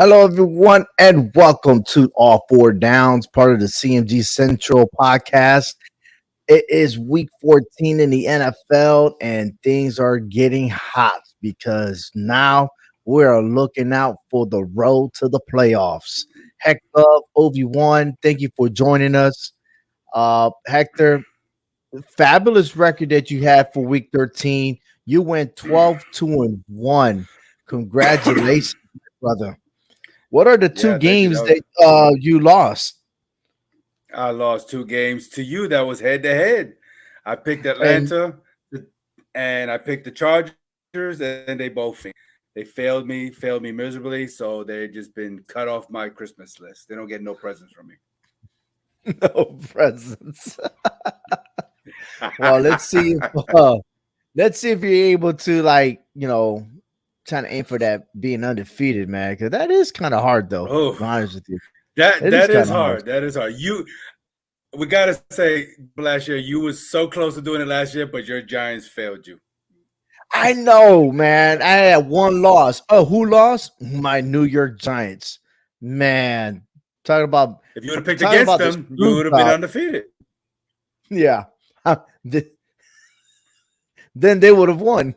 Hello, everyone, and welcome to All Four Downs, part of the CMG Central podcast. It is week 14 in the NFL, and things are getting hot because now we're looking out for the road to the playoffs. Hector, OV1, thank you for joining us. Hector, fabulous record that you had for week 13. You went 12-1. Congratulations, brother. What are the two Yeah, thank you. games that you lost? I lost two games to you. That was head to head. I picked And Atlanta, and I picked the Chargers, and they both failed me. They failed me miserably. So they've just been cut off my Christmas list. They don't get no presents from me. no presents. Well, let's see if you're able to trying to aim for that being undefeated, man. Because that is kind of hard, though. To be Oh, honest with you, that it is that kind is of hard. hard. That is hard. We gotta say last year you was so close to doing it last year, but your Giants failed you. I know, man. I had one loss. Oh, who lost? My New York Giants. Man, talking about If you would have picked talking against about the them, you screw would have been job. undefeated. Yeah. Then they would have won.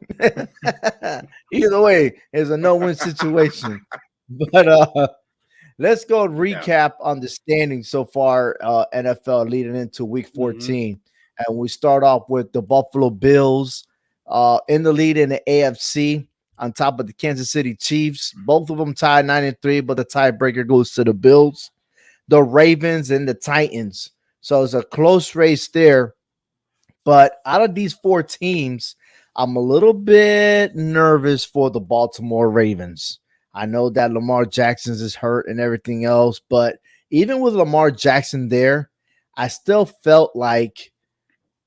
Either way, it's a no-win situation. But let's go Yeah. recap on the standings so far, NFL leading into week Hmm. 14. And we start off with the Buffalo Bills in the lead in the AFC on top of the Kansas City Chiefs. Both of them tied 9-3, but the tiebreaker goes to the Bills, the Ravens, and the Titans. So it's a close race there. But out of these four teams, I'm a little bit nervous for the Baltimore Ravens. I know that Lamar Jackson is hurt and everything else, but even with Lamar Jackson there, I still felt like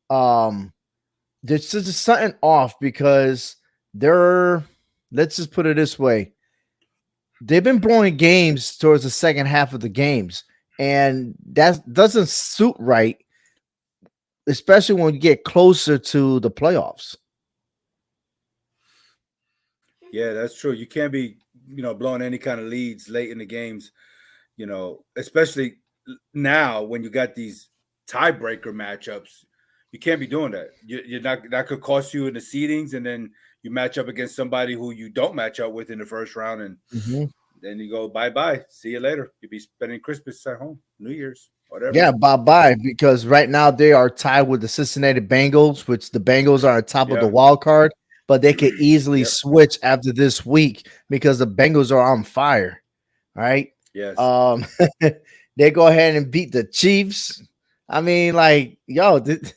there's just something off because they're, let's just put it this way, they've been blowing games towards the second half of the games, and that doesn't suit right, especially when you get closer to the playoffs. Yeah, that's true. You can't be, blowing any kind of leads late in the games, especially now when you got these tiebreaker matchups. You can't be doing that. You're not that could cost you in the seedings, and then you match up against somebody who you don't match up with in the first round, and Mhm. then you go bye bye. See you later. You'll be spending Christmas at home, New Year's, whatever. Yeah, bye bye. Because right now they are tied with the Cincinnati Bengals, which the Bengals are on top of the Yeah. wild card, but they could easily Yep. switch after this week because the Bengals are on fire. Right? Yes. Um, they go ahead and beat the Chiefs. I mean, like, yo, these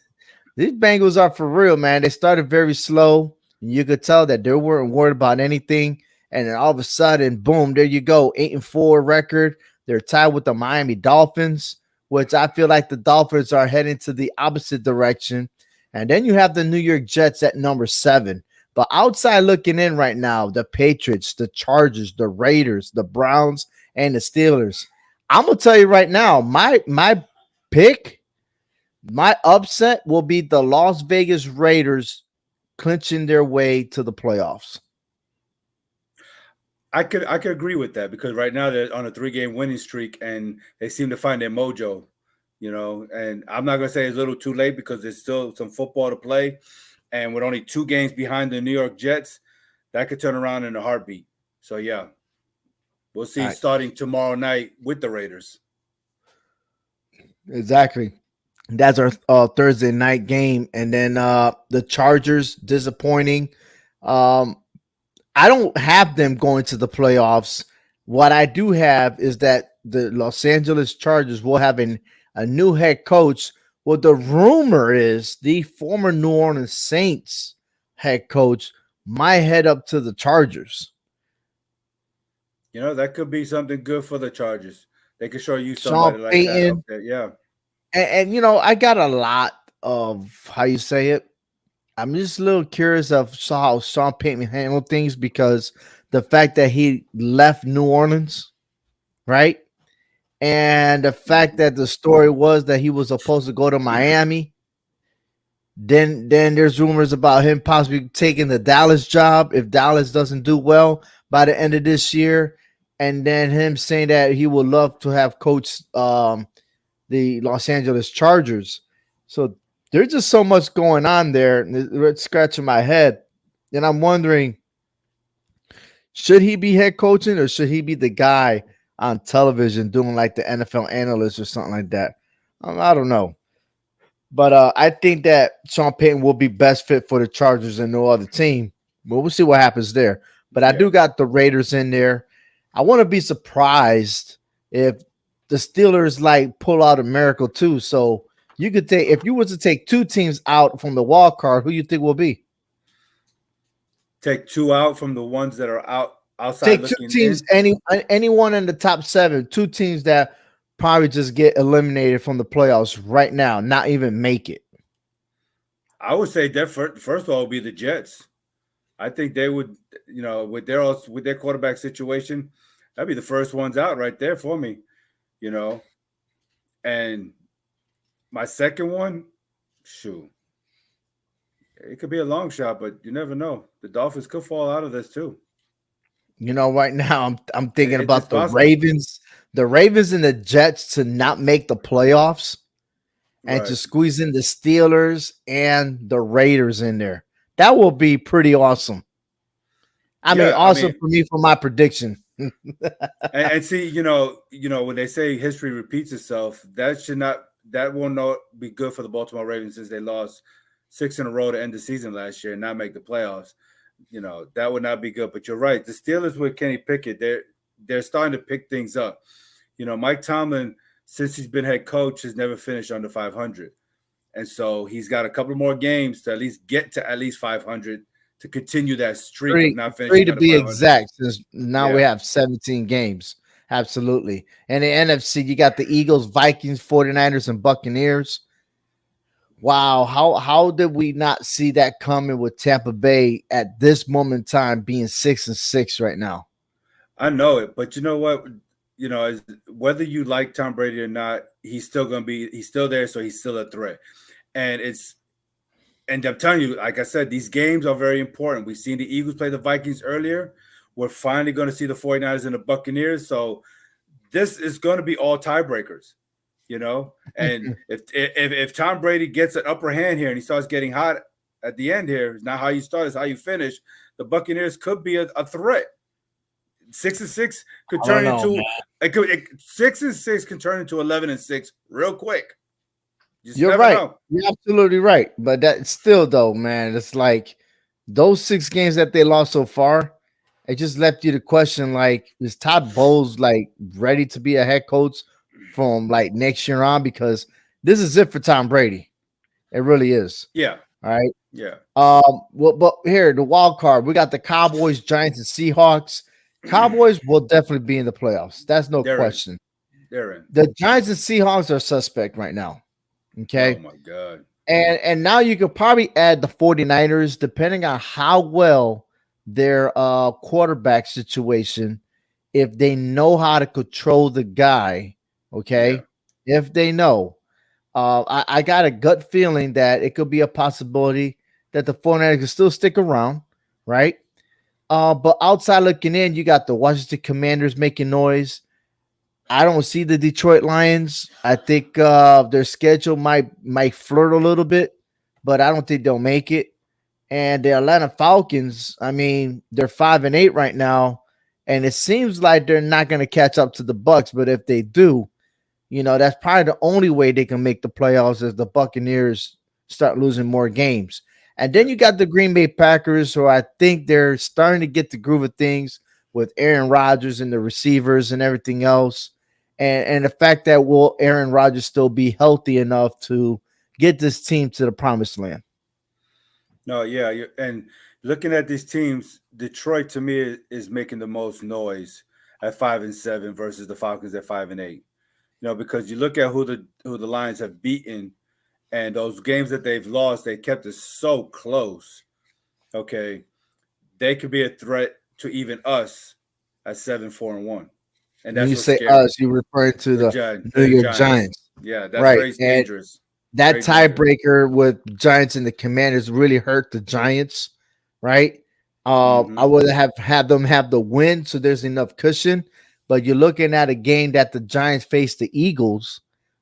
Bengals are for real, man. They started very slow. And you could tell that they weren't worried about anything. And then all of a sudden, boom, there you go. 8-4 record. They're tied with the Miami Dolphins, which I feel like the Dolphins are heading to the opposite direction. And then you have the New York Jets at number 7. But outside looking in right now, the Patriots, the Chargers, the Raiders, the Browns, and the Steelers. I'm gonna tell you right now, my pick, my upset will be the Las Vegas Raiders clinching their way to the playoffs. I could agree with that because right now they're on a 3 game winning streak and they seem to find their mojo, And I'm not gonna say it's a little too late because there's still some football to play, and with only 2 games behind the New York Jets, that could turn around in a heartbeat. So yeah, we'll All see right, starting tomorrow night with the Raiders. exactly. That's our Thursday night game, and then the Chargers disappointing. Um, I don't have them going to the playoffs. What I do have is that the Los Angeles Chargers will have a new head coach. Well, the rumor is the former New Orleans Saints head coach might head up to the Chargers. That could be something good for the Chargers. They could show you Sean somebody like that up Payton, there. Yeah. and I got a lot of how you say it. I'm just a little curious of how Sean Payton handled things because the fact that he left New Orleans, right? And the fact Mhm. that the story was that he was supposed to go to Miami. Then there's rumors about him possibly taking the Dallas job if Dallas doesn't do well by the end of this year. and then him saying that he would love to have coached the Los Angeles Chargers. So there's just so much going on there. And it's scratching my head, and I'm wondering, should he be head coaching or should he be the guy on television doing like the NFL analyst or something like that? I don't know. But I think that Sean Payton will be best fit for the Chargers and no other team. But we'll see what happens there. But I Yeah. do got the Raiders in there. I want to be surprised if the Steelers like pull out a miracle too. So you could take, if you was to take two teams out from the wild card, who you think will be? Take two out from the ones that are outside Take two looking teams, in. anyone in the top seven, two teams that probably just get eliminated from the playoffs right now, not even make it. I would say that first of all would be the Jets. I think they would, with their quarterback situation, that'd be the first ones out right there for me. You know, and my second one, shoot, it could be a long shot, but you never know. The Dolphins could fall out of this too. Right now I'm thinking It's about possible, The Ravens and the Jets to not make the playoffs and to right? squeeze in the Steelers and the Raiders in there. That will be pretty awesome. I mean, Yeah, I awesome mean, for me for my prediction. and see, when they say history repeats itself, that will not be good for the Baltimore Ravens since they lost six in a row to end the season last year and not make the playoffs. That would not be good. But you're right. The Steelers with Kenny Pickett, they're starting to pick things up. Mike Tomlin, since he's been head coach, has never finished under 500. And so he's got a couple more games to at least get to at least 500 to continue that streak of Three, not three finishing to under be 500. exact, since now we Yeah. have 17 games. Absolutely. And the NFC, you got the Eagles, Vikings, 49ers, and Buccaneers. Wow, how did we not see that coming with Tampa Bay at this moment in time being 6-6 right now? I know it, but you know what? Whether you like Tom Brady or not, he's still there, so he's still a threat. And I'm telling you, like I said, these games are very important. We've seen the Eagles play the Vikings earlier. We're finally going to see the 49ers and the Buccaneers. So this is going to be all tiebreakers, And if Tom Brady gets an upper hand here and he starts getting hot at the end here, it's not how you start, it's how you finish. The Buccaneers could be a threat. 6-6 could I don't turn know, into man. 6-6 can turn into 11-6 real quick. You just You're never right. know. You're absolutely right. But that still though, man, it's like those 6 games that they lost so far, it just left you to question like, is Todd Bowles like ready to be a head coach from like next year on? Because this is it for Tom Brady. It really is. Yeah, All right. yeah, Well, but here the wild card, we got the Cowboys, Giants, and Seahawks. Cowboys will definitely be in the playoffs. That's no they're in. question. They're in. The Giants and Seahawks are suspect right now. Oh Okay. my god. And now you could probably add the 49ers, depending on how well their quarterback situation, if they know how to control the guy, Yeah. okay. If they know. I got a gut feeling that it could be a possibility that the 49ers can still stick around, right? But outside looking in, you got the Washington Commanders making noise. I don't see the Detroit Lions. I think their schedule might flirt a little bit, but I don't think they'll make it. And the Atlanta Falcons, I mean, they're 5-8 right now, and it seems like they're not going to catch up to the Bucks. But if they do, that's probably the only way they can make the playoffs as the Buccaneers start losing more games. And then Yeah. you got the Green Bay Packers, who I think they're starting to get the groove of things with Aaron Rodgers and the receivers and everything else. And the fact that will Aaron Rodgers still be healthy enough to get this team to the promised land? No, yeah, and looking at these teams, Detroit to me is making the most noise at 5-7 versus the Falcons at 5-8. Because you look at who the Lions have beaten, and those games that they've lost, they kept it so close. Okay, they could be a threat to even us at 7-4-1, and When that's you what's say scary. us, you refer to the New The York Giants, Giants, yeah, that's right? very And dangerous. that Very dangerous. tiebreaker with Giants and the Commanders really hurt the Giants, right? I Mm-hmm. would have had them have the win, so there's enough cushion. but you're looking at a game that the Giants face the Eagles,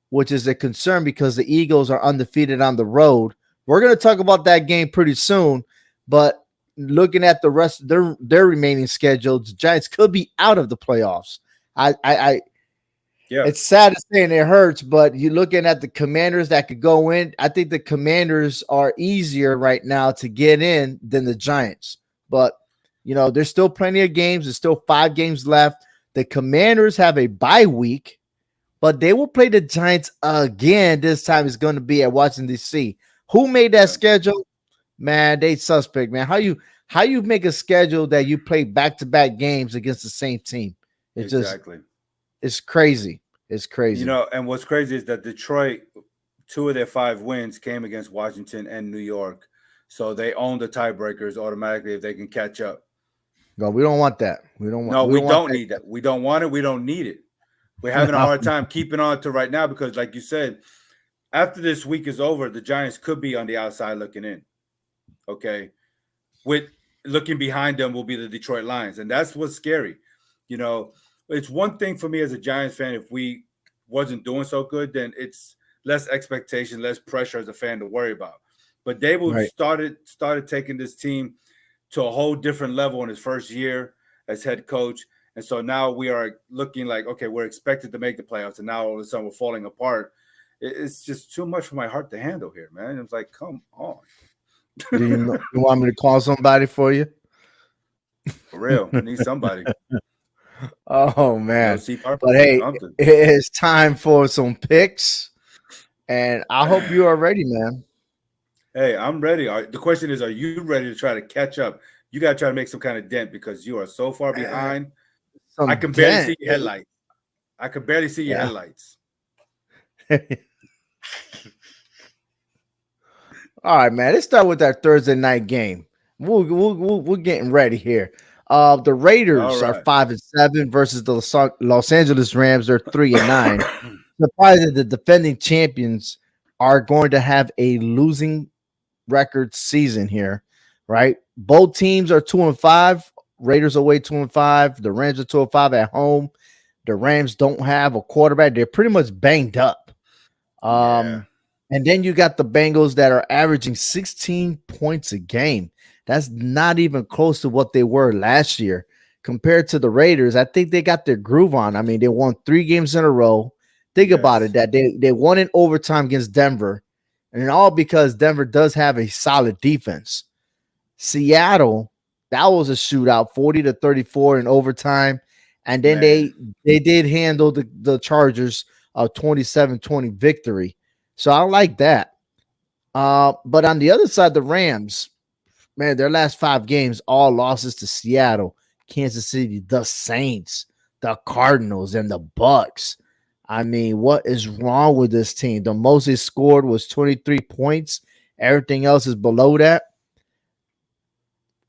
which is a concern because the Eagles are undefeated on the road. We're going to talk about that game pretty soon, but looking at the rest of their remaining schedule, the Giants could be out of the playoffs. I Yeah, it's sad to say and it hurts, but you're looking at the Commanders that could go in. I think the Commanders are easier right now to get in than the Giants. But there's still plenty of games. There's still 5 games left. The Commanders have a bye week, but they will play the Giants again. This time it's going to be at Washington, D.C. Who made that yeah, schedule? Man, they suspect, man. How you make a schedule that you play back-to-back games against the same team? It's just exactly. it's crazy. It's You crazy. know, and what's crazy is that Detroit, 2 of their 5 wins came against Washington and New York, so they own the tiebreakers automatically if they can catch up. No, we don't want that. We don't want. No, We we don't want don't need that. We don't want it. We don't need it. We're having a that. hard time keeping on to right now because, like you said, after this week is over, the Giants could be on the outside looking in. Okay, with looking behind them will be the Detroit Lions, and that's what's scary. You know, it's one thing for me as a Giants fan if we wasn't doing so good, then it's less expectation, less pressure as a fan to worry about. But Dable Right. started taking this team to a whole different level in his first year as head coach. And so now we are looking like, okay, we're expected to make the playoffs, and now all of a sudden we're falling apart. It's just too much for my heart to handle here, man. It's like, come on. You want me to call somebody for you? For real. I need somebody. Oh man. See Harper, But hey, something. it's time for some picks, and I hope you are ready, man. Hey, I'm ready. The question is, are you ready to try to catch up? You got to try to make some kind of dent because you are so far Uh, behind. I Some can barely dent. see your headlights. I can barely see your Yeah. headlights. All right, man. Let's start with our Thursday night game. We're getting ready here. The All Raiders are right. 5-7 versus the Los Angeles Rams. They're 3-9. Surprising the defending champions are going to have a losing record season here, right? Both teams are 2-5. Raiders away 2-5. The Rams are 2-5 at home. The Rams don't have a quarterback. They're pretty much banged up. Yeah. And then you got the Bengals that are averaging 16 points a game. That's not even close to what they were last year. Compared to the Raiders, I think they got their groove on. I mean, they won 3 games in a row. Think about it, Yes. that they won in overtime against Denver, and all because Denver does have a solid defense. Seattle, that was a shootout, 40-34 in overtime. And then Man. they did handle the Chargers a 27-20 victory. So I like that. But on the other side, the Rams, man, their last 5 games, all losses to Seattle, Kansas City, the Saints, the Cardinals, and the Bucks. I mean, what is wrong with this team? The most they scored was 23 points. Everything else is below that.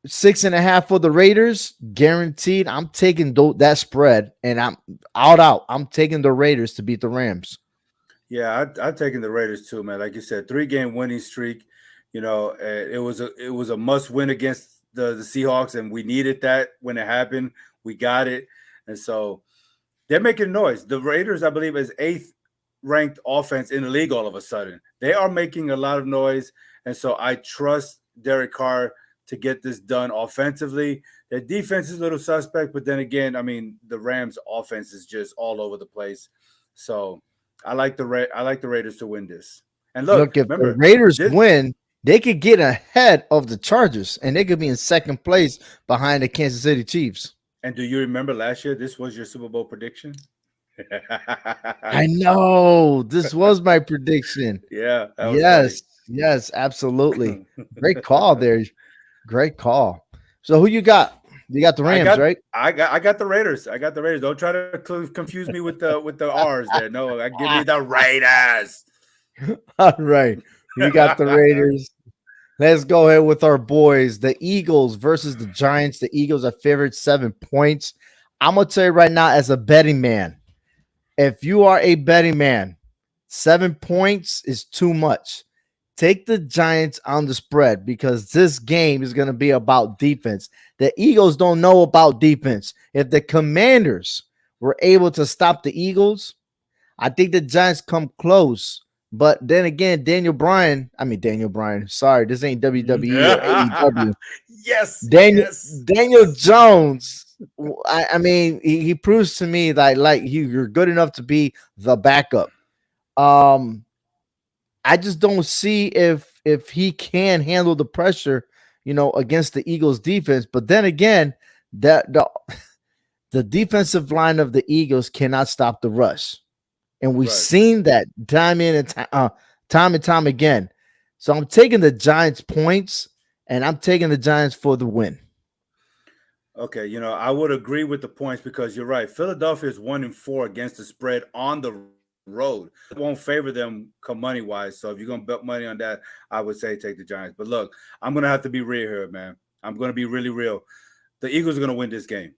6.5 for the Raiders, guaranteed. I'm taking that spread, and I'm out. I'm taking the Raiders to beat the Rams. Yeah, I've taken the Raiders too, man. Like you said, 3 game winning streak. You know, it was a must win against the Seahawks, and we needed that when it happened. We got it, and so they're making noise. The Raiders, I believe, is 8th ranked offense in the league. All of a sudden, they are making a lot of noise, and so I trust Derek Carr to get this done offensively. Their defense is a little suspect, but then again, I mean, the Rams' offense is just all over the place. So I like the Raiders to win this. And look, Look, if the remember Raiders this. win, they could get ahead of the Chargers, and they could be in second place behind the Kansas City Chiefs. And do you remember last year? This was your Super Bowl prediction. I know this was my prediction. Yeah, that was funny. Yes, absolutely. Great call there. Great call. So who you got? You got the I Rams, got right? I got the Raiders. I got the Raiders. Don't try to confuse me with the R's there. No, I give me the Raiders. All right. We got the Raiders. Let's go ahead with our boys. The Eagles versus the Giants. The Eagles are favored 7 points. I'm going to tell you right now, as a betting man, if you are a betting man, 7 points is too much. Take the Giants on the spread because this game is going to be about defense. The Eagles don't know about defense. If the Commanders were able to stop the Eagles, I think the Giants come close. But then again, Daniel Bryan. Sorry, this ain't WWE or AEW. Yes, Daniel yes. Daniel Jones. I mean, he proves to me that you're good enough to be the backup. Um, I just don't see if he can handle the pressure, against the Eagles defense. But then again, that the defensive line of the Eagles cannot stop the rush. And we've Right. seen that time and time again. So I'm taking the Giants points and I'm taking the Giants for the win. Okay, I would agree with the points because you're right. Philadelphia is 1-4 against the spread on the road. Won't favor them come money wise. So if you're gonna bet money on that, I would say take the Giants. But look, I'm gonna have to be real here, man. I'm gonna be really real. The Eagles are gonna win this game.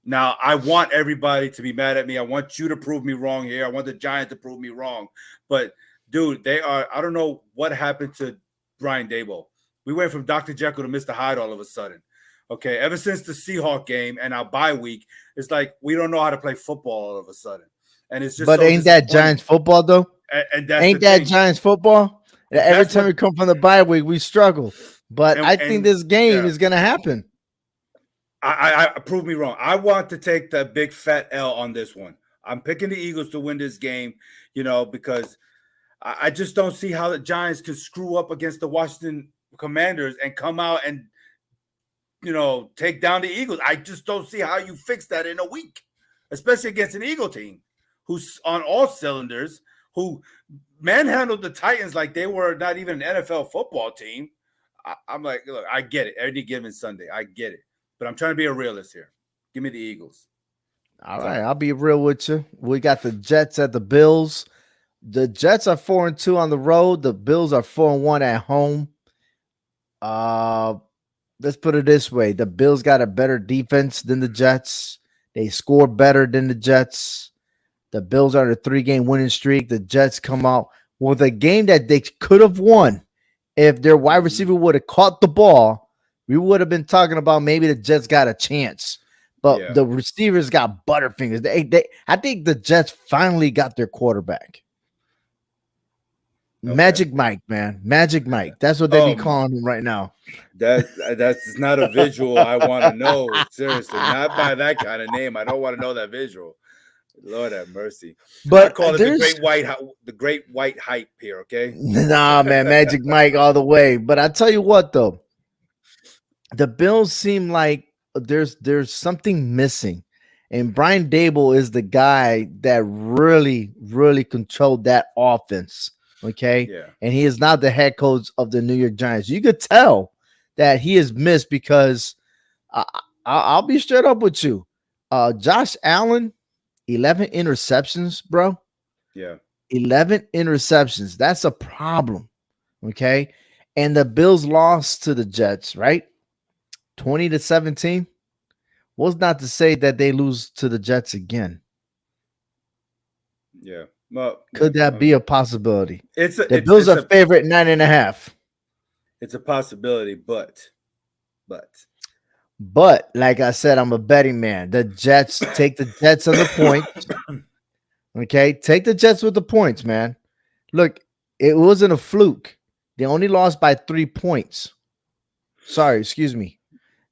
Now, I want everybody to be mad at me. I want you to prove me wrong here. I want the Giants to prove me wrong. But dude, they are. I don't know what happened to Brian Dable. We went from Dr. Jekyll to Mr. Hyde all of a sudden. Okay, ever since the Seahawk game and our bye week, it's like we don't know how to play football all of a sudden, and it's just But so ain't that disappointing. Giants football though? And that's the Ain't that thing. Giants football? Every That's time what. we come from the bye week, we struggle. But I think And this game yeah, is gonna happen. I prove me wrong. I want to take the big fat L on this one. I'm picking the Eagles to win this game, because I just don't see how the Giants can screw up against the Washington Commanders and come out and take down the Eagles. I just don't see how you fix that in a week, especially against an Eagle team who's on all cylinders, who manhandled the Titans like they were not even an NFL football team. I'm like, look, I get it. Every given Sunday, I get it. But I'm trying to be a realist here. Give me the Eagles. All right, So, I'll be real with you. We got the Jets at the Bills. The Jets are 4-2 on the road. The Bills are 4-1 at home. Uh let's put it this way. The Bills got a better defense than the Jets. They score better than the Jets. The Bills are on a 3-game winning streak. The Jets come out with a game that they could have won if their wide receiver would have caught the ball. We would have been talking about maybe the Jets got a chance. But yeah. the receivers got butterfingers. I think the Jets finally got their quarterback. Okay. Magic Mike, man. Magic Mike. That's what they be Um, calling him right now. that's not a visual I want to know. Seriously, not by that kind of name. I don't want to know that visual. Lord have mercy. I But call it there's the great white hype here. Okay. nah, man, Magic Mike all the way. But I tell you what, though, the Bills seem like there's something missing, and Brian Dable is the guy that really controlled that offense. Okay, Yeah. and he is not the head coach of the New York Giants. You could tell that he is missed because I, I'll be straight up with you. Josh Allen, 11 interceptions, bro. Yeah. 11 interceptions. That's a problem. Okay. And the Bills lost to the Jets, right? 20-17. Was not to say that they lose to the Jets again. Yeah. Well, yeah. Could that I be a mean, possibility? it's a The it's Bills it's are a favorite 9.5. it's a possibility, but But like I said, I'm a betting man. The Jets take the Jets on the point. Okay. Take the Jets with the points, man. Look, it wasn't a fluke. They only lost by 3 points. Sorry, excuse me.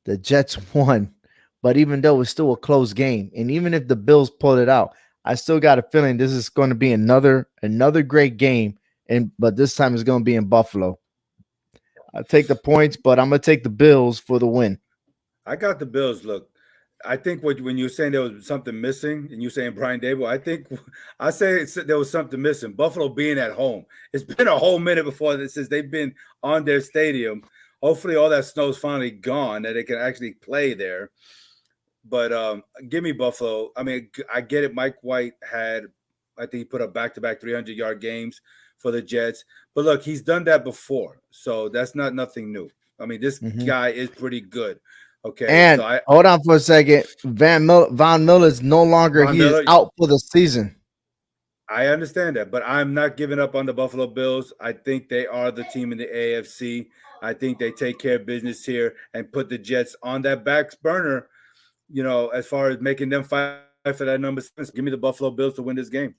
The Jets won, but even though it's still a close game, and even if the Bills pull it out, I still got a feeling this is going to be another great game. And but this time it's going to be in Buffalo. I take the points, but I'm gonna take the Bills for the win. I got the Bills. Look, I think when you're saying there was something missing, and you saying Brian Dable, I think I say there was something missing. Buffalo being at home. It's been a whole minute before this since they've been on their stadium. Hopefully, all that snow's finally gone that they can actually play there. But give me Buffalo. I mean, I get it. Mike White I think he put up back-to-back 300-yard games for the Jets. But look, he's done that before, so that's not nothing new. I mean, this Mhm. guy is pretty good. Okay, so And hold on for a second. Von Miller is no longer. Von He is Miller, out for the season. I understand that, but I'm not giving up on the Buffalo Bills. I think they are the team in the AFC. I think they take care of business here and put the Jets on that back burner, as far as making them fight for the for that number 7. So give me the Buffalo Bills to win this game.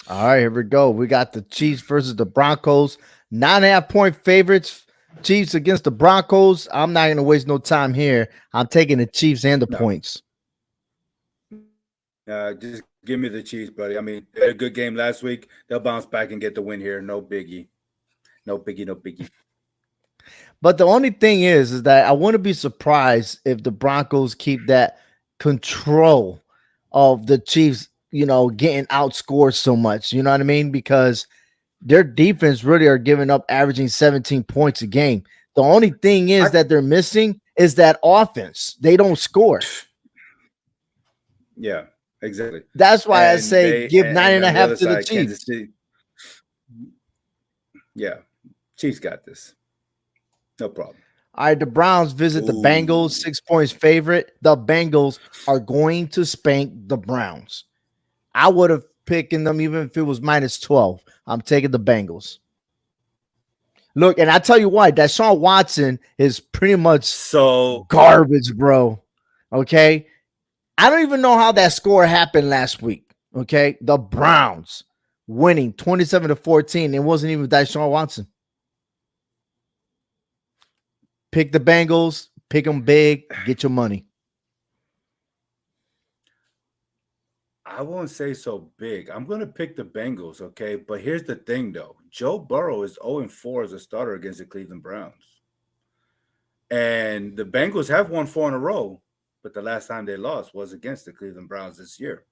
All right, here we go. We got the Chiefs versus the Broncos. 9.5 point favorites. Chiefs against the Broncos. I'm not going to waste no time here. I'm taking the Chiefs and the No, points. just give me the Chiefs, buddy. I mean, they had a good game last week. They'll bounce back and get the win here. No biggie. No biggie, no biggie. But the only thing is that I wouldn't be surprised if the Broncos keep that control of the Chiefs, getting outscored so much. You know what I mean? Because their defense really are giving up averaging 17 points a game. The only thing is I that they're missing is that offense. They don't score. Yeah, exactly. That's why I And say they give nine and a on the half other to the side, Kansas Chiefs. City. Yeah, Chiefs got this. No problem. All right, the Browns visit the Bengals, Ooh. 6 points favorite. The Bengals are going to spank the Browns. I would have picked them even if it was minus 12. I'm taking the Bengals. Look, and I tell you why, Deshaun Watson is pretty much So garbage, bro. Okay. I don't even know how that score happened last week. Okay. The Browns winning 27-14. It wasn't even Deshaun Watson. Pick the Bengals, pick them big, get your money. I won't say so big. I'm going to pick the Bengals, okay? But here's the thing, though. Joe Burrow is 0-4 as a starter against the Cleveland Browns. And the Bengals have won 4 in a row, but the last time they lost was against the Cleveland Browns this year.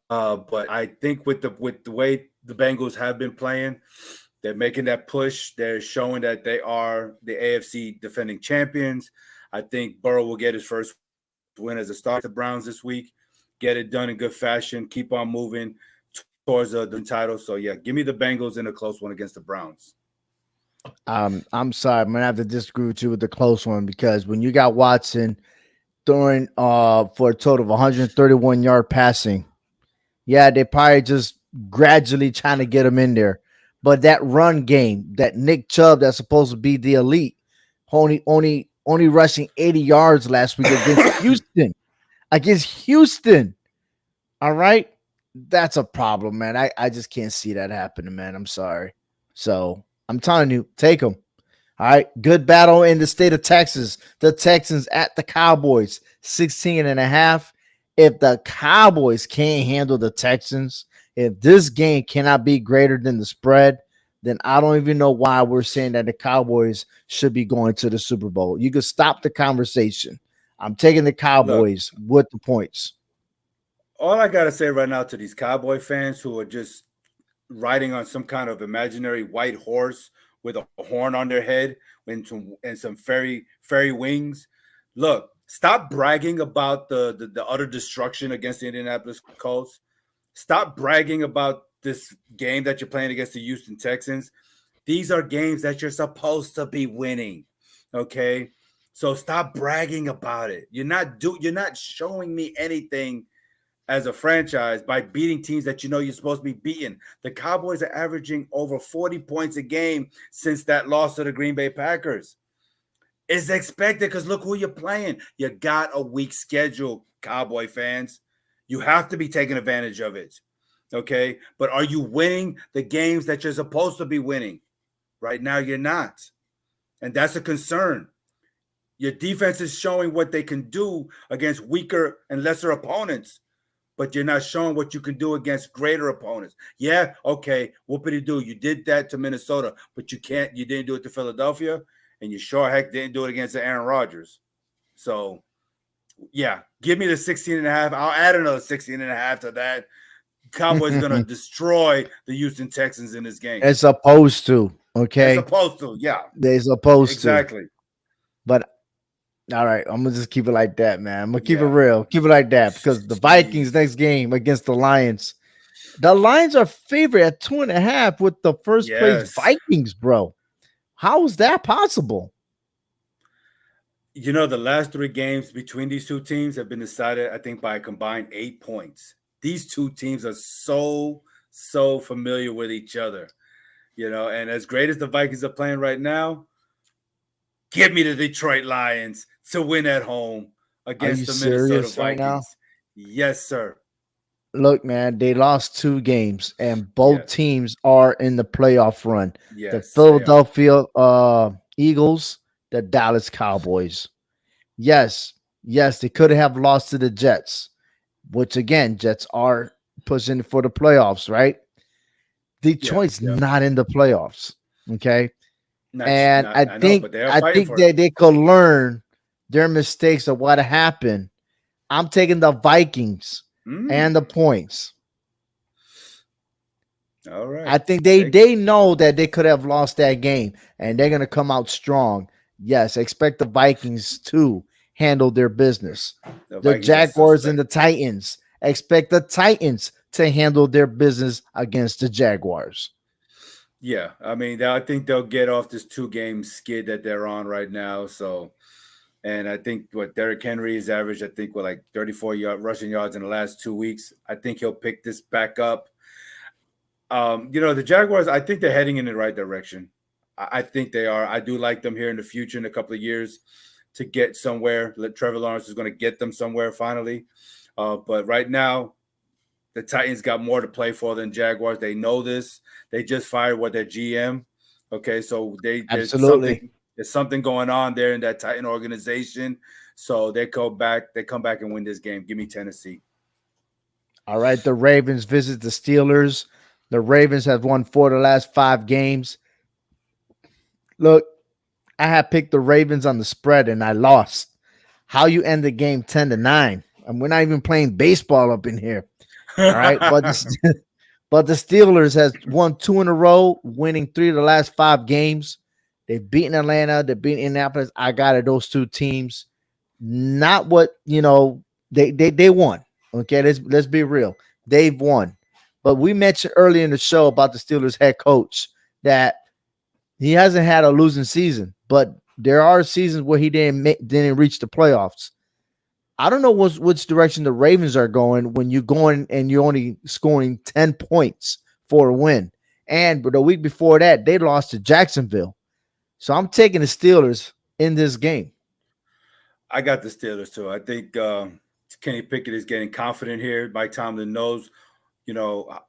But I think with the way the Bengals have been playing, they're making that push. They're showing that they are the AFC defending champions. I think Burrow will get his first win as a starter the Browns this week. Get it done in good fashion. Keep on moving towards the title. So, yeah, give me the Bengals in a close one against the Browns. I'm sorry, I'm gonna have to disagree with you with the close one because when you got Watson throwing for a total of 131-yard passing, yeah, they probably just gradually trying to get him in there. But that run game, that Nick Chubb that's supposed to be the elite, only rushing 80 yards last week against Houston. Against Houston. All right. That's a problem, man. I just can't see that happening, man. I'm sorry. So I'm telling you, take them. All right. Good battle in the state of Texas. The Texans at the Cowboys, 16.5. If the Cowboys can't handle the Texans, if this game cannot be greater than the spread, then I don't even know why we're saying that the Cowboys should be going to the Super Bowl. You could stop the conversation. I'm taking the Look, Cowboys with the points. all I got to say right now to these Cowboy fans who are just riding on some kind of imaginary white horse with a horn on their head and some fairy wings. Look, stop bragging about the utter destruction against the Indianapolis Colts. Stop bragging about this game that you're playing against the Houston Texans. These are games that you're supposed to be winning. Okay? So stop bragging about it. You're not showing me anything as a franchise by beating teams that you know you're supposed to be beating. The Cowboys are averaging over 40 points a game since that loss to the Green Bay Packers. It's expected because look who you're playing. You got a weak schedule, Cowboy fans. You have to be taking advantage of it. Okay? But are you winning the games that you're supposed to be winning? Right now, you're not. And that's a concern. Your defense is showing what they can do against weaker and lesser opponents, but you're not showing what you can do against greater opponents. Yeah, okay, whoopity do. You did that to Minnesota, but you didn't do it to Philadelphia, and you sure heck didn't do it against Aaron Rodgers. So, yeah, give me the 16.5. I'll add another 16.5 to that. Cowboys going to destroy the Houston Texans in this game. It's supposed to. They're Okay. supposed to, yeah. They're supposed to. Exactly. But all right, I'm gonna just keep it like that, man. I'm gonna keep it Yeah. real, keep it like that because the Vikings Jeez. next game against the Lions. The Lions are favorite at 2.5 with the first place Yes. Vikings, bro. How is that possible? You know, the last 3 games between these two teams have been decided, I think, by a combined 8 points. These two teams are so familiar with each other, you know, and as great as the Vikings are playing right now, give me the Detroit Lions to win at home Are you against the Minnesota serious right now? Vikings. Yes, sir. Look, man, they lost 2 games, and both Yes. teams are in the playoff run. The Yes, they are. Philadelphia Eagles, the Dallas Cowboys. Yes, yes, they could have lost to the Jets, which again, Jets are pushing for the playoffs, right? Yeah, Detroit's yeah. not in the playoffs. Okay. And Not I I know, think but they are I fighting think for it. that they could learn their mistakes of what happened. I'm taking the Vikings and the Mm. points. All I right. think they Take they know that they could have lost that game and they're gonna come out strong. Yes, expect the Vikings to handle their business. the The Vikings are Jaguars and suspect. the Titans expect the Titans to handle their business against the Jaguars. Yeah, I mean, I think they'll get off this 2 game skid that they're on right now. So, and I think what Derrick Henry is average, I think, with like rushing yards in the last 2 weeks. I think he'll pick this back up. The Jaguars, I think they're heading in the right direction. I think they are. I do like them here in the future in a couple of years to get somewhere. Trevor Lawrence is going to get them somewhere finally. But right now, the Titans got more to play for than Jaguars. They know this. They just fired their GM. Okay, so Absolutely. there's something going on there in that Titan organization. So they come back and win this game. Give me Tennessee. All right, the Ravens visit the Steelers. The Ravens have won 4 of the last 5 games. Look, I had picked the Ravens on the spread and I lost. How you end the game 10-9? And we're not even playing baseball up in here. All right, but but the Steelers has won 2 in a row, winning 3 of the last 5 games. They've beaten Atlanta. They've beaten Indianapolis. I got it. Those 2 teams, not what they won. Okay, let's be real. They've won, but we mentioned earlier in the show about the Steelers head coach that he hasn't had a losing season, but there are seasons where he didn't reach the playoffs. I don't know which direction the Ravens are going when you're going and you're only scoring 10 points for a win. And the week before that, they lost to Jacksonville. So I'm taking the Steelers in this game. I got the Steelers too. I think Kenny Pickett is getting confident here. Mike Tomlin knows,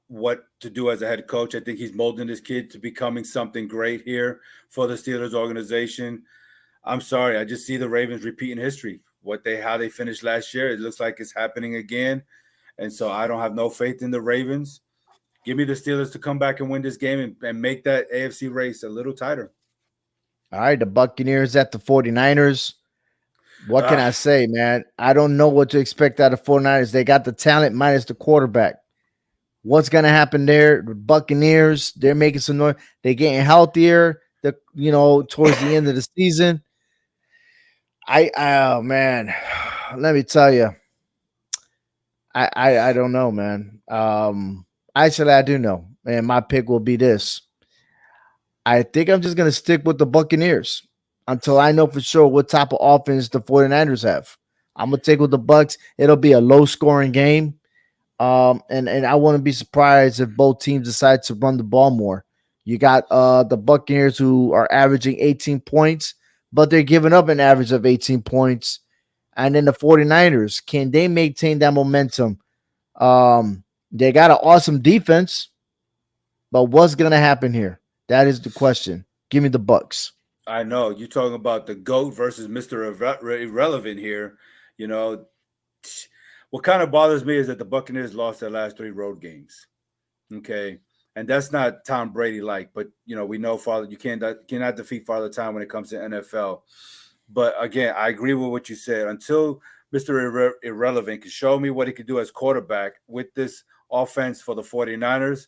what to do as a head coach. I think he's molding this kid to becoming something great here for the Steelers organization. I'm sorry, I just see the Ravens repeating history. How they finished last year, it looks like it's happening again. And so I don't have no faith in the Ravens. Give me the Steelers to come back and win this game and make that AFC race a little tighter. All right, the Buccaneers at the 49ers. What can Ah, I say, man? I don't know what to expect out of 49ers. They got the talent minus the quarterback. What's gonna happen there? The Buccaneers, they're making some noise. They're getting healthier. Towards the end of the season. Oh man, let me tell you, I don't know, man. Actually, I do know, and my pick will be this. I think I'm just gonna stick with the Buccaneers until I know for sure what type of offense the 49ers have. I'm gonna take with the Bucks. It'll be a low scoring game. And I wouldn't be surprised if both teams decide to run the ball more. You got the Buccaneers who are averaging 18 points, but they're giving up an average of 18 points. And then the 49ers, can they maintain that momentum? They got an awesome defense, but what's gonna happen here? That is the question. Give me the Bucks. I know you're talking about the GOAT versus Mr. Irrelevant here. You know, what kind of bothers me is that the Buccaneers lost their last 3 road games. Okay. And that's not Tom Brady like, but we know Father, you cannot defeat Father Time when it comes to NFL. But again, I agree with what you said. Until Mr. Irrelevant can show me what he could do as quarterback with this offense for the 49ers,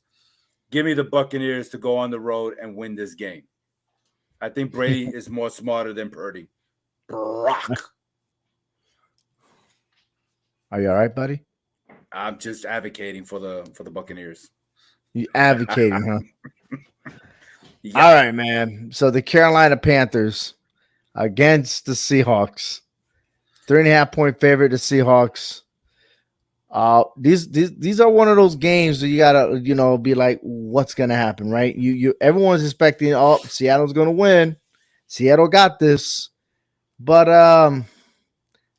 give me the Buccaneers to go on the road and win this game. I think Brady is more smarter than Purdy. Brock. Are you all right, buddy? I'm just advocating for the Buccaneers. You advocating, huh? Yeah. All right, man. So the Carolina Panthers against the Seahawks. 3.5 point favorite, the Seahawks. These are one of those games that you gotta, be like, what's gonna happen, right? Everyone's expecting, Seattle's gonna win. Seattle got this. But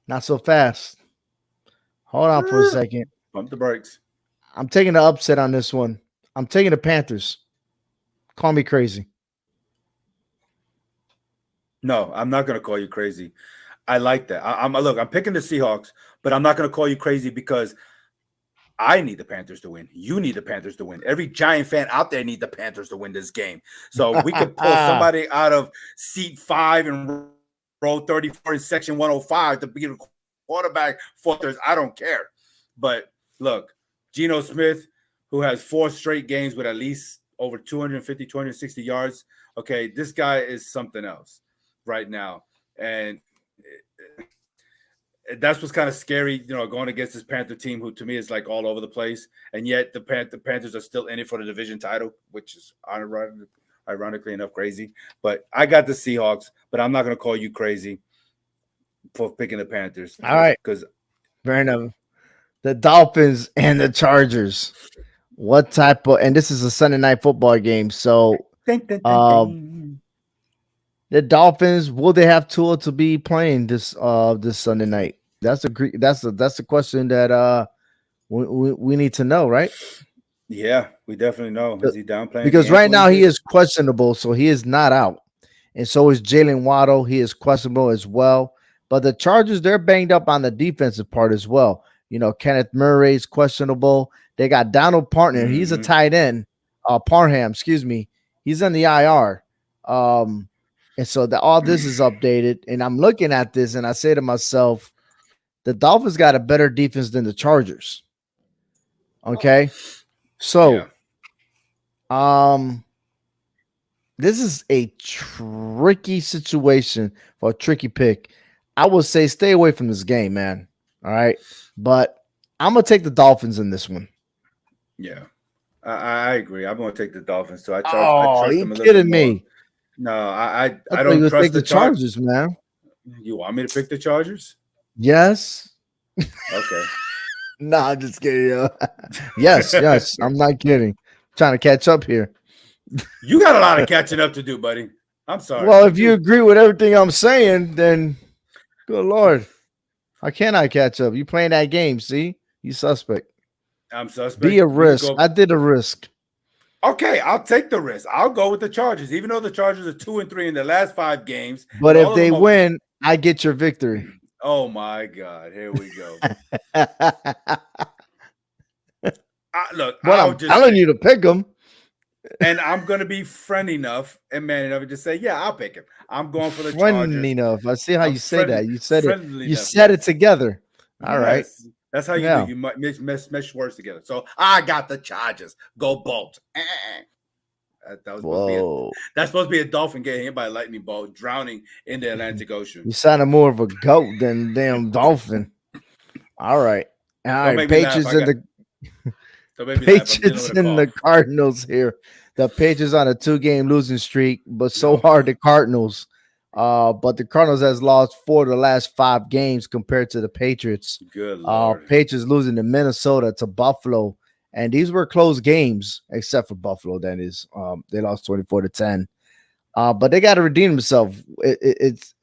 Not so fast. Hold on for a Eh, second. Pump the brakes. I'm taking the upset on this one. I'm taking the Panthers. Call me crazy. No, I'm not gonna call you crazy. I like that. I'm look. I'm picking the Seahawks, but I'm not gonna call you crazy because I need the Panthers to win. You need the Panthers to win. Every Giant fan out there need the Panthers to win this game. So we could pull somebody out of seat 5 and row 34 in section 105 to be the quarterback for Panthers. I don't care. But look, Geno Smith, who has 4 straight games with at least over 250, 260 yards. Okay, this guy is something else right now. And that's what's kind of scary, going against this Panther team, who to me is like all over the place, and yet the Panthers are still in it for the division title, which is ironically enough crazy. But I got the Seahawks, but I'm not going to call you crazy for picking the Panthers All right. because Fair enough. The Dolphins and the Chargers. What type of, and this is a Sunday night football game. So uh the Dolphins, will they have Tua to be playing this Sunday night? That's a question that we need to know, right? yeah, we definitely know. Is he down playing the Because game right for now his he game? is questionable, so he is not out. And so is Jalen Waddle. He is questionable as well. But the Chargers, they're banged up on the defensive part as well. Kenneth Murray is questionable. They got Donald Partner. He's a Mm-hmm. tight end. Parham, excuse me. He's in the IR. Um, and so all this is updated. And I'm looking at this and I say to myself, the Dolphins got a better defense than the Chargers. Okay. Yeah. So um this is a tricky situation for a tricky pick. I would say stay away from this game, man. All right. But I'm gonna take the Dolphins in this one. Yeah. I agree. I'm going to take the Dolphins too. I Oh, trust you them a little bit kidding more. me? No, I I thought you don't would trust take the the chart. Chargers, man. You want me to pick the Chargers? Yes. Okay. No, I'm just kidding. Yes, yes. I'm not kidding. Trying to catch up here. You got a lot of catching up to do, buddy. I'm sorry. Well, You if you do. agree with everything I'm saying, then good lord. How can I catch up? You playing that game, see? You suspect. I'm Be suspect. a We could risk. go. I did a risk. Okay, I'll take the risk. I'll go with the Chargers, even though the Chargers are 2-3 in their last 5 games, But and if all of they them are. win, I get your victory. Oh my God! Here we go. Look, But I'll I'm just telling say, you to pick them. and I'm gonna be friend enough and man enough to just say, yeah, I'll pick him. I'm going for the Friend Chargers. enough. I see how I'm you say friendly, that. You said it. friendly You enough. said it Yes, together. All right. yes. That's how you do. Yeah. You might mesh words together. So I got the Chargers. Go Bolt. That was supposed to be a Whoa. that's supposed to be a dolphin getting hit by a lightning bolt, drowning in the Atlantic Ocean. You sounded more of a goat than a damn dolphin. All right. All Don't right. make me laugh. Don't make me laugh. I'm dealing Patriots with a and the cough. Cardinals here. The Patriots on a 2-game losing streak, but so No, hard the Cardinals. But the Cardinals has lost 4 of the last 5 games compared to the Patriots. good lord. Patriots losing to Minnesota, to Buffalo, and these were close games, except for Buffalo. That is, they lost 24-10. But they got to redeem themselves. It's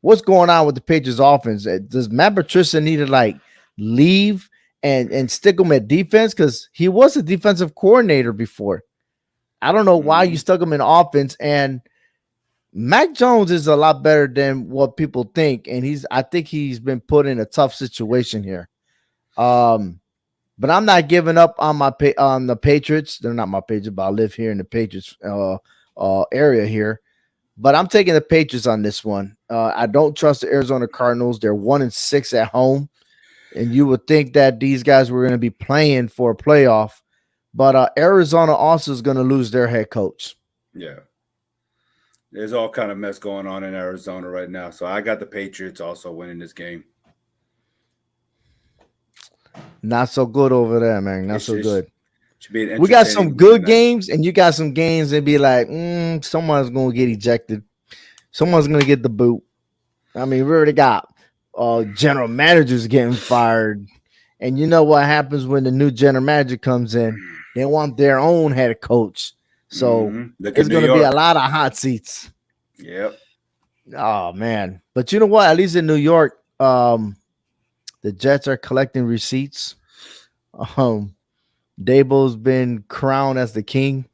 what's going on with the Patriots offense. Does Matt Patricia need to leave and stick him at defense? Because he was a defensive coordinator before. I don't know why you Mm-hmm. stuck him in offense. And Mac Jones is a lot better than what people think, and I think he's been put in a tough situation here. But I'm not giving up on on the Patriots. They're not my Patriots, but I live here in the Patriots area here. But I'm taking the Patriots on this one. I don't trust the Arizona Cardinals. They're 1-6 at home, and you would think that these guys were going to be playing for a playoff. But Arizona also is going to lose their head coach. Yeah. There's all kind of mess going on in Arizona right now. So I got the Patriots also winning this game. Not so good over there, man. Not It's, so it's good. should be an We got some entertaining Monday good night. games, and you got some games that be like, someone's going to get ejected. Someone's going to get the boot. I mean, we already got general managers getting fired. And you know what happens when the new general manager comes in? They want their own head coach. So Mm-hmm. Look at it's New going to be a York. lot of hot seats. Yep. Oh, man. But you know what? At least in New York, The Jets are collecting receipts. Um, Dable's been crowned as the king.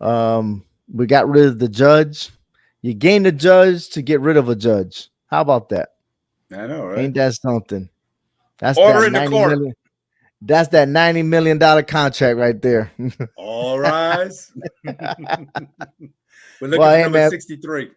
We got rid of the judge. You gain the judge to get rid of a judge. How about that? I know, right? Ain't that something? That's that Order in the 90 court. million. That's that $90 million contract right there. All rise. We're looking Well, for hey number man, 63.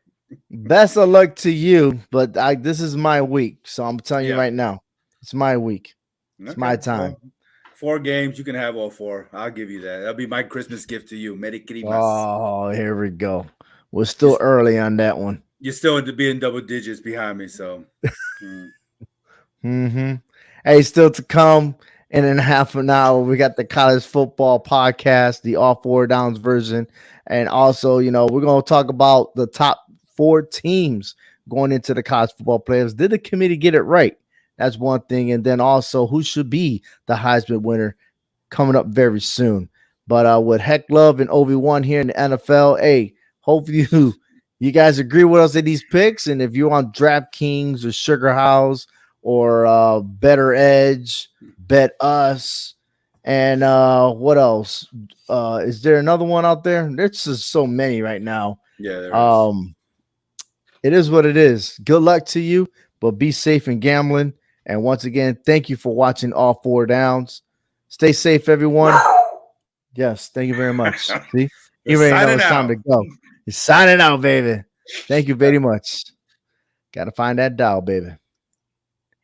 best of luck to you. But this is my week, so I'm telling you Yeah. right now, it's my week. It's my Okay. time. Well, 4 games. You can have all 4. I'll give you that. That'll be my Christmas gift to you. Merry Christmas. Oh, here we go. We're You're, still early on that one. you're still into being double digits behind me. So, Mm-hmm. Hey, still to come in half an hour, we got the college football podcast, the all four downs version. And also, we're going to talk about the top 4 teams going into the college football playoffs. Did the committee get it right? That's one thing. And then also, who should be the Heisman winner coming up very soon. But with Heck Love and Obi-Wan here in the NFL, hey, hope you guys agree with us in these picks. And if you're on DraftKings or Sugar House or Better Edge, Bet Us, and what else? Is there another one out there? There's just so many right now. yeah, there is. It is what it is. Good luck to you, but be safe in gambling. And once again, thank you for watching All Four Downs. Stay safe, everyone. Yes, thank you very much. See, We're you already know signing it's time out. to go. You're signing out, baby. Thank you very much. Got to find that dial, baby.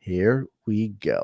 Here we go.